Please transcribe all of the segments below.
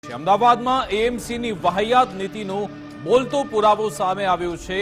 અમદાવાદમાં એએમસીની વાહિયાત નીતિનો બોલતો પુરાવો સામે આવ્યો છે।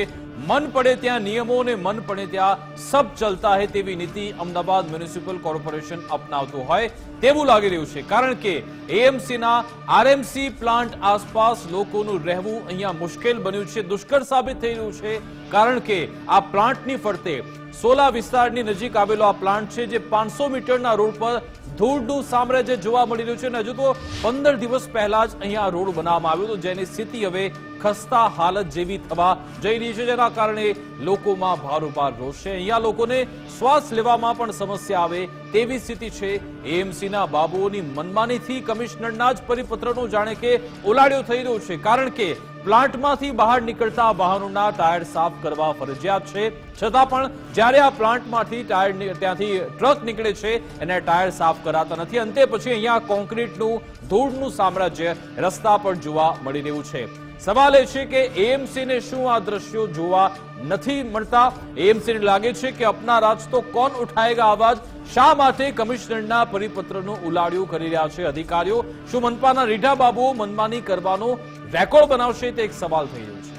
મન પડે ત્યાં નિયમો અને મન પડે ત્યાં સબ ચલતા હે તેવી નીતિ અમદાવાદ મ્યુનિસિપલ કોર્પોરેશન અપનાવતો હોય તેવું લાગી રહ્યું છે, કારણ કે એએમસીના આરએમસી પ્લાન્ટ આસપાસ લોકોનું રહેવું અહીંયા મુશ્કેલ બન્યું છે, દુષ્કર સાબિત થઈ રહ્યું છે, કારણ કે આ પ્લાન્ટની ફરતે સોલા વિસ્તારની નજીક આવેલો આ પ્લાન્ટ છે, જે 500 મીટરના રોડ પર ધૂળનું સામ્રાજ્ય જોવા મળી રહ્યું છે અને હજુ તો 15 દિવસ પહેલા જ અહીંયા રોડ બનાવવામાં આવ્યો હતો, જેની સ્થિતિ હવે ખસ્તા હાલત જેવી થવા જઈ રહી છે, જેના કારણે લોકોમાં ભારોભાર રોષ છે। અહીંયા લોકોને શ્વાસ લેવામાં પણ સમસ્યા આવે તેવી સ્થિતિ છે। એએમસીના બાબુઓની મનમાનીથી કમિશનરના જ પરિપત્રનો જાણે કે ઓલાડ્યો થઈ રહ્યો છે, કારણ કે પ્લાન્ટમાંથી બહાર નીકળતા વાહનોના ટાયર સાફ કરવા ફરજિયાત છે, છતાં પણ જ્યારે આ પ્લાન્ટમાંથી ત્યાંથી ટ્રક નીકળે છે એના ટાયર સાફ કરાતા નથી। અંતે પછી અહીંયા કોન્ક્રીટનું ધૂળનું સામ્રાજ્ય રસ્તા પર જોવા મળી રહ્યું છે। સવાલ એ છે કે એએમસીને શું આ દ્રશ્યો જોવા નથી મળતા? એએમસીને લાગે છે કે અપના રાજ તો કોણ ઉઠાએગા આવાજ? શા માટે કમિશનરના પરિપત્રનો ઉલાડિયો કરી રહ્યા છે અધિકારીઓ? શું મનપાના રીઢા બાબુઓ મનમાની કરવાનો રેકોર્ડ બનાવશે? તે એક સવાલ થઈ રહ્યો છે।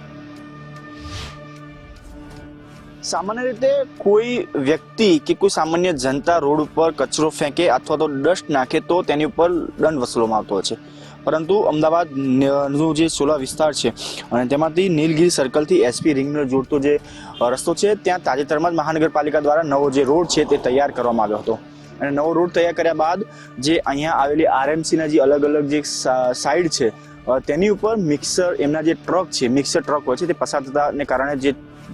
સામાન્ય રીતે કોઈ વ્યક્તિ કે કોઈ સામાન્ય જનતા રોડ ઉપર કચરો ફેંકે અથવા તો ડસ્ટ નાખે તો તેની ઉપર દંડ વસૂલવામાં આવતો હોય છે, પરંતુ અમદાવાદનો જે સોલા વિસ્તાર છે અને તેમાંથી નીલગિરી સર્કલથી એસપી રિંગને જોડતો જે રસ્તો છે, ત્યાં તાજેતરમાં જ મહાનગરપાલિકા દ્વારા નવો જે રોડ છે તે તૈયાર કરવામાં આવ્યો હતો અને નવો રોડ તૈયાર કર્યા બાદ જે અહીંયા આવેલી આરએમસીના જે અલગ અલગ જે સાઈડ છે તેની ઉપર મિક્સર એમના જે ટ્રક છે, મિક્સર ટ્રક હોય છે, તે પસાર થતાને કારણે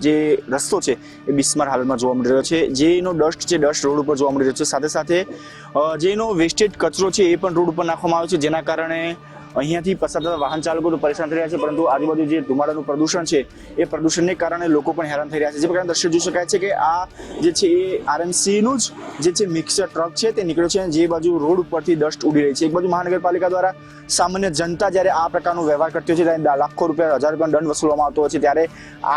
જે રસ્તો છે એ બિસ્માર હાલતમાં જોવા મળી રહ્યો છે। જેનો ડસ્ટ છે, ડસ્ટ રોડ ઉપર જોવા મળી રહ્યો છે, સાથે સાથે જેનો વેસ્ટેજ કચરો છે એ પણ રોડ ઉપર નાખવામાં આવ્યો છે, જેના કારણે અહીંયાથી પસાર થતા વાહન ચાલકો તો પરેશાન થઈ રહ્યા છે, પરંતુ આજુબાજુ જે ધુમાડાનું પ્રદૂષણ છે એ પ્રદૂષણને કારણે લોકો પણ હેરાન થઈ રહ્યા છે। જે પ્રકારના દ્રશ્ય જોઈ શકાય છે કે આ જે છે એ આરએમસીનું જ જે છે મિક્સર ટ્રક છે તે નીકળ્યો છે, જે બાજુ રોડ ઉપરથી ડસ્ટ ઉડી રહી છે। એક બાજુ મહાનગરપાલિકા દ્વારા સામાન્ય જનતા જ્યારે આ પ્રકારનો વ્યવહાર કરતી હોય છે, ત્યારે લાખો રૂપિયા, 1000 રૂપિયાનો દંડ વસૂલવામાં આવતો હોય છે, ત્યારે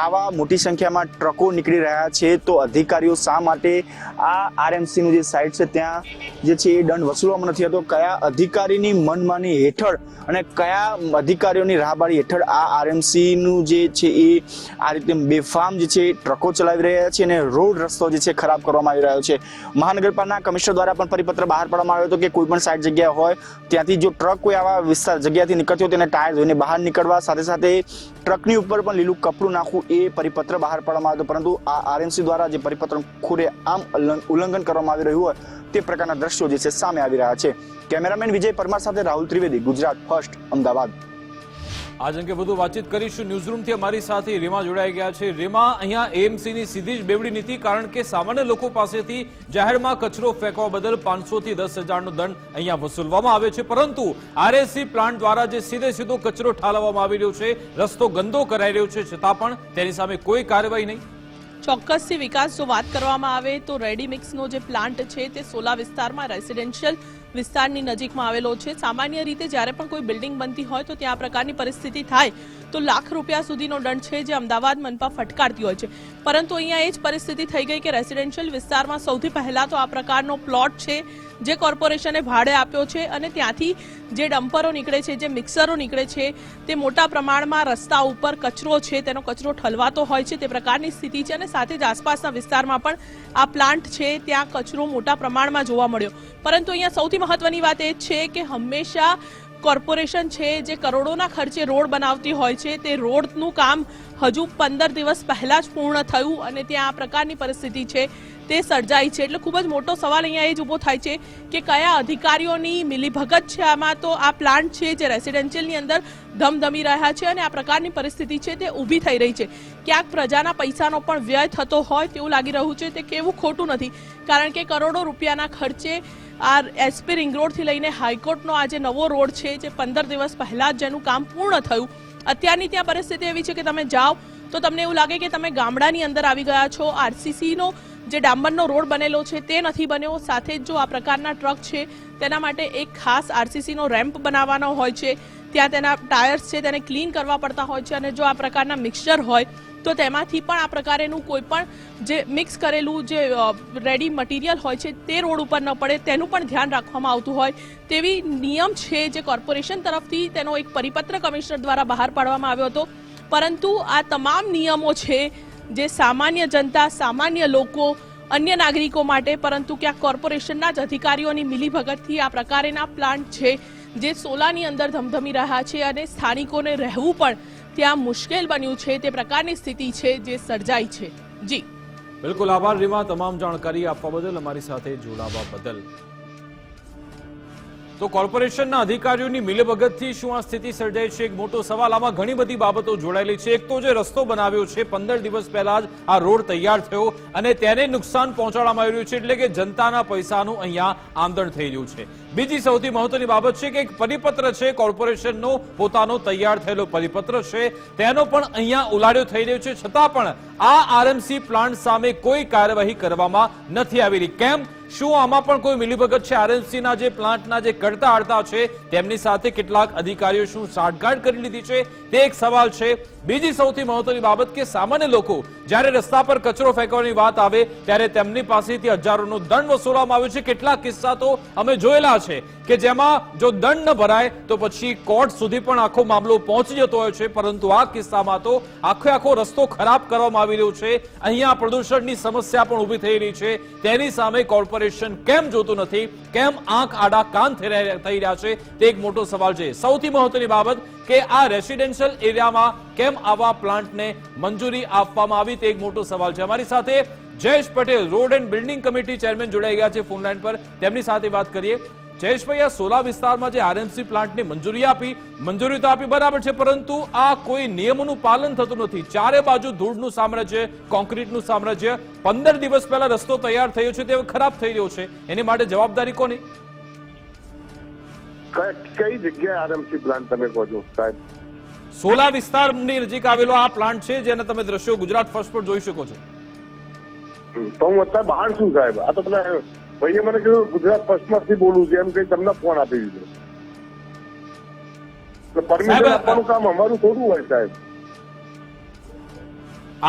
આવા મોટી સંખ્યામાં ટ્રકો નીકળી રહ્યા છે, તો અધિકારીઓ શા માટે આ આરએમસીનું જે સાઇટ છે ત્યાં જે છે એ દંડ વસૂલવામાં નથી આવતો? કયા અધિકારીની મનમાની હેઠળ અને કયા અધિકારીઓની રાહબારી હેઠળ આ આરએમસીનું જે છે એ આ રીતે બેફામ જે છે ટ્રકો ચલાવી રહ્યા છે અને રોડ રસ્તો જે છે ખરાબ કરવામાં આવી રહ્યો છે? મહાનગરપાલિકાના કમિશનર દ્વારા પણ પરિપત્ર બહાર પાડવામાં આવ્યો હતો કે કોઈ પણ સાઈડ જગ્યા હોય ત્યાંથી જો ટ્રક કોઈ આવા વિસ્તાર જગ્યાથી નીકળતી હોય તેને ટાયર ધોઈને બહાર નીકળવા, સાથે સાથે ટ્રકની ઉપર પણ લીલું કપડું નાખવું, એ પરિપત્ર બહાર પાડવામાં આવ્યો હતો, પરંતુ આ આરએમસી દ્વારા જે પરિપત્ર ખુરે આમ ઉલ્લંઘન કરવામાં આવી રહ્યું હોય તે પ્રકારના દ્રશ્યો જે છે સામે આવી રહ્યા છે। કેમેરામેન વિજય પરમાર સાથે રાહુલ ત્રિવેદી, ગુજરાત ફર્સ્ટ, અમદાવાદ। આજ અંગે વધુ વાતચીત કરીશું। ન્યૂઝરૂમથી અમારી સાથે રીમા જોડાઈ ગયા છે। રીમા, અહીંયા એએમસીની સીધી જ બેવડી નીતિ, કારણ કે સામાન્ય લોકો પાસેથી જાહેરમાં કચરો ફેંકવા બદલ 500 થી 10,000નો દંડ અહીંયા વસૂલવામાં આવે છે, પરંતુ આરએસસી પ્લાન્ટ દ્વારા જે સીધો કચરો ઠાલવવામાં આવી રહ્યો છે, રસ્તો ગંદો કરાઈ રહ્યો છે, છતાં પણ તેની સામે કોઈ કાર્યવાહી નહીં। ચોક્કસથી વિકાસ, જો વાત કરવામાં આવે તો રેડી મિક્સનો જે પ્લાન્ટ છે તે સોલા વિસ્તારમાં રેસિડેન્શિયલ વિસ્તારની નજીકમાં આવેલો છે। સામાન્ય રીતે જ્યારે પણ કોઈ બિલ્ડિંગ બનતી હોય તો ત્યાં આ પ્રકારની પરિસ્થિતિ થાય તો લાખ રૂપિયા સુધીનો દંડ છે જે અમદાવાદ મનપા ફટકારતી હોય છે, પરંતુ અહીંયા એ જ પરિસ્થિતિ થઈ ગઈ કે રેસિડેન્શિયલ વિસ્તારમાં સૌથી પહેલા તો આ પ્રકારનો પ્લોટ છે જે કોર્પોરેશને ભાડે આપ્યો છે અને ત્યાંથી જે ડમ્પરો નીકળે છે, જે મિક્સરો નીકળે છે, તે મોટા પ્રમાણમાં રસ્તા ઉપર કચરો છે તેનો કચરો ઠલવાતો હોય છે, તે પ્રકારની સ્થિતિ છે અને સાથે જ આસપાસના વિસ્તારમાં પણ આ પ્લાન્ટ છે ત્યાં કચરો મોટા પ્રમાણમાં જોવા મળ્યો। પરંતુ અહીંયા સૌથી મહત્વની વાત એ છે કે હંમેશા કોર્પોરેશન છે જે કરોડોના ખર્ચે રોડ બનાવતી હોય છે, તે રોડનું કામ હજુ 15 દિવસ પહેલા જ પૂર્ણ થયું અને ત્યાં આ પ્રકારની પરિસ્થિતિ છે તે સર્જાઈ છે। એટલે ખૂબ જ મોટો સવાલ અહીંયા એ જ ઊભો થાય છે કે કયા અધિકારીઓની મિલીભગત છે આમાં? તો આ પ્લાન્ટ છે જે રેસિડેન્શિયલની અંદર ધમધમી રહ્યા છે અને આ પ્રકારની પરિસ્થિતિ છે તે ઊભી થઈ રહી છે। ક્યાંક પ્રજાના પૈસાનો પણ વ્યય થતો હોય તેવું લાગી રહ્યું છે। તે કેવું ખોટું નથી, કારણ કે કરોડો રૂપિયાના ખર્ચે આ એસપી રિંગ રોડથી લઈને હાઈકોર્ટનો આ જે નવો રોડ છે જે 15 દિવસ પહેલા જ જેનું કામ પૂર્ણ થયું, અત્યારની ત્યાં પરિસ્થિતિ એવી છે કે તમે જાઓ તો તમને એવું લાગે કે તમે ગામડાની અંદર આવી ગયા છો। આરસીસીનો જે ડામરનો રોડ બનેલો છે તે નથી બન્યો, સાથે જ જો આ પ્રકારના ટ્રક છે તેના માટે એક ખાસ આરસીસીનો રેમ્પ બનાવવાનો હોય છે, ત્યાં તેના ટાયર્સ છે તેને ક્લીન કરવા પડતા હોય છે, અને જો આ પ્રકારના મિક્સચર હોય તો તેમાંથી પણ આ પ્રકારેનું કોઈ પણ જે મિક્સ કરેલું જે રેડી મટીરિયલ હોય છે તે રોડ ઉપર ન પડે તેનું પણ ધ્યાન રાખવામાં આવતું હોય તેવી નિયમ છે જે કોર્પોરેશન તરફથી તેનો એક પરિપત્ર કમિશનર દ્વારા બહાર પાડવામાં આવ્યો હતો. પરંતુ આ તમામ નિયમો છે જે સામાન્ય જનતા, સામાન્ય લોકો, અન્ય નાગરિકો માટે, પરંતુ ક્યાંક કોર્પોરેશનના જ અધિકારીઓની મિલીભગતથી આ પ્રકારના પ્લાન્ટ છે જે સોલાની અંદર ધમધમી રહ્યા છે અને સ્થાનિકોને રહેવું પણ ત્યાં મુશ્કેલ બન્યું છે તે પ્રકારની સ્થિતિ છે જે સર્જાઈ છે. જી બિલકુલ આભાર રીમા, તમામ જાણકારી આપવા બદલ, અમારી સાથે જોડાવા બદલ. તો કોર્પોરેશનના અધિકારીઓની મિલીભગતથી શું આ સ્થિતિ સર્જાઈ છે? એક મોટો સવાલ. આમાં ઘણી બધી બાબતો જોડાયેલી છે. એક તો જે રસ્તો બનાવ્યો છે 15 દિવસ પહેલા જ આ રોડ તૈયાર થયો અને તેને નુકસાન પહોંચાડવામાં આવી રહ્યું છે, એટલે કે જનતાના પૈસાનું અહીંયા આમદણ થઈ રહ્યું છે. બીજી સૌથી મહત્વની બાબત છે કે એક પરિપત્ર છે કોર્પોરેશનનો, પોતાનો તૈયાર થયેલો પરિપત્ર છે, તેનો પણ અહીંયા ઉલાડ્યો થઈ રહ્યો છે. છતાં પણ આ આરએમસી પ્લાન્ટ સામે કોઈ કાર્યવાહી કરવામાં નથી આવી રહી. કેમ? શું આમાં પણ કોઈ મિલીભગત છે? આરએમસીના જે પ્લાન્ટના જે કરતા આડતા છે તેમની સાથે કેટલાક અધિકારીઓ શું સાંઠગાંઠ કરી લીધી છે? તે એક સવાલ છે. બીજી સૌથી મહત્વની બાબત કે સામાન્ય લોકો જ્યારે રસ્તા પર કચરો ફેંકવાની વાત આવે ત્યારે તેમની પાસેથી હજારોનો દંડ વસૂલવામાં આવે છે. કેટલાક કિસ્સા તો અમે જોયેલા છે કે જેમાં જો દંડ ન ભરાય તો પછી કોર્ટ સુધી પણ આખો મામલો પહોંચી જતો હોય છે. પરંતુ આ કિસ્સામાં તો આખો રસ્તો ખરાબ કરવામાં આવી રહ્યો છે. અહીંયા પ્રદૂષણની સમસ્યા પણ ઊભી થઈ રહી છે. તેની સામે કોર્પોરેશન કેમ જોતું નથી? કેમ આંખ આડા કાન થઈ રહ્યા છે? તે એક મોટો સવાલ છે. સૌથી મહત્વની બાબત કે આ રેસિડેન્શિયલ એરિયામાં કેમ આવા પ્લાન્ટને મંજૂરી આપવામાં આવી? તે એક મોટો સવાલ છે. અમારી સાથે Jayesh Patel, road and building committee chairman જોડાઈ ગયા છે ફોન લાઈન પર. તેમની સાથે વાત કરીએ. જયેશભાઈ, આ સોલા વિસ્તારમાં જે આરએમસી પ્લાન્ટને મંજૂરી તો આપી બરાબર છે, પરંતુ આ કોઈ નિયમોનું પાલન થતું નથી. ચારે બાજુ ધૂળનું સામ્રાજ્ય, કોન્ક્રીટનું સામ્રાજ્ય. 15 દિવસ પહેલા રસ્તો તૈયાર થયો છે તે ખરાબ થઈ રહ્યો છે. એની માટે જવાબદારી કોની? કઈ જગ્યાએ આરએમસી પ્લાન્ટ તમે કહો છો સાહેબ? સોલા વિસ્તારની નજીક આવેલો આ પ્લાન્ટ છે જેને તમે દ્રશ્યો ગુજરાત ફર્સ્ટ પર જોઈ શકો છો. તો હું અત્યારે બહાર છું સાહેબ. આ તો પેલા ભાઈએ મને કીધું ગુજરાત ફર્સ્ટ માંથી બોલું છું એમ કઈ તમને ફોન આપી દીધો. પરમિશન આપવાનું કામ અમારું થોડું હોય સાહેબ.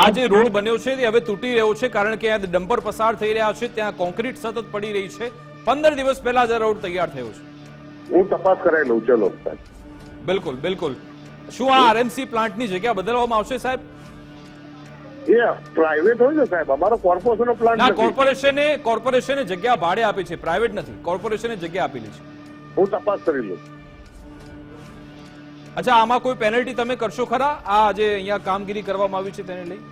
આ જે રોડ બન્યો છે તે હવે તૂટી રહ્યો છે કારણ કે ડમ્પર પસાર થઈ રહ્યા છે, ત્યાં કોન્ક્રીટ સતત પડી રહી છે. 15 દિવસ પહેલા જ રોડ તૈયાર થયો છે. હું તપાસ કરાવી લઉં. ચલો સાહેબ. બિલકુલ. શું આ આરએમસી પ્લાન્ટની જગ્યા બદલવામાં આવશે સાહેબ? એ પ્રાઇવેટ હોય છે સાહેબ. અમારો કોર્પોરેશનનો પ્લાન્ટ ના, કોર્પોરેશને જગ્યા ભાડે આપી છે, પ્રાઇવેટ નથી. કોર્પોરેશને જગ્યા આપેલી છે. હું તપાસ કરી લઉં. અચ્છા, આમાં કોઈ પેનલ્ટી તમે કરશો ખરા? આ જે અહીંયા કામગીરી કરવામાં આવી છે તેને લઈ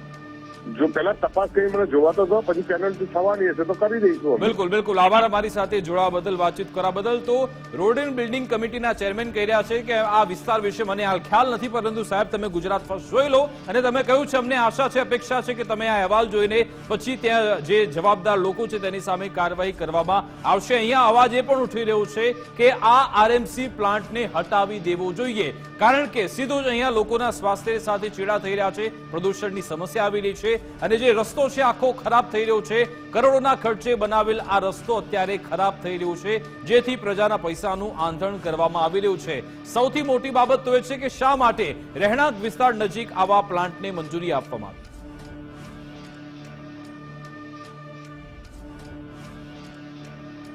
જો પહેલા તપાસ કરી મને જોવા તો દો, પછી પેનલ્ટી થવાની હશે તો કરી દઈશું. બિલકુલ. આભાર અમારી સાથે જોડાવા બદલ, વાતચીત કરવા બદલ. તો રોડ એન્ડ બિલ્ડિંગ કમિટીના ચેરમેન કહી રહ્યા છે કે આ વિસ્તાર વિશે મને હાલ ખ્યાલ નથી, પરંતુ સાહેબ તમે ગુજરાત ફર્સ્ટ જોઈ લો અને તમે કહ્યું છે અમને આશા છે, અપેક્ષા છે કે તમે આ અહેવાલ જોઈને પછી ત્યાં જે જવાબદાર લોકો છે તેની સામે કાર્યવાહી કરવામાં આવશે. અહીંયા અવાજ એ પણ ઉઠી રહ્યો છે કે આ આરએમસી પ્લાન્ટને હટાવી દેવો જોઈએ, કારણ કે સીધો જ અહીંયા લોકોના સ્વાસ્થ્ય સાથે ચેડા થઈ રહ્યા છે, પ્રદૂષણની સમસ્યા આવી રહી છે અને જે રસ્તો છે આખો ખરાબ થઈ રહ્યો છે. કરોડોના ખર્ચે બનાવેલ આ રસ્તો અત્યારે ખરાબ થઈ રહ્યો છે, જેથી પ્રજાના પૈસાનું આંધણ કરવામાં આવી રહ્યું છે. સૌથી મોટી બાબત તો એ છે કે શા માટે રહેણાંક વિસ્તાર નજીક આવા પ્લાન્ટને મંજૂરી આપવામાં આવી?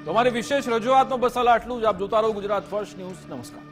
તમારી વિશેષ રજૂઆતનો બસ આટલું જ. આપ જોતા રહો ગુજરાત ફર્સ્ટ ન્યૂઝ. નમસ્કાર.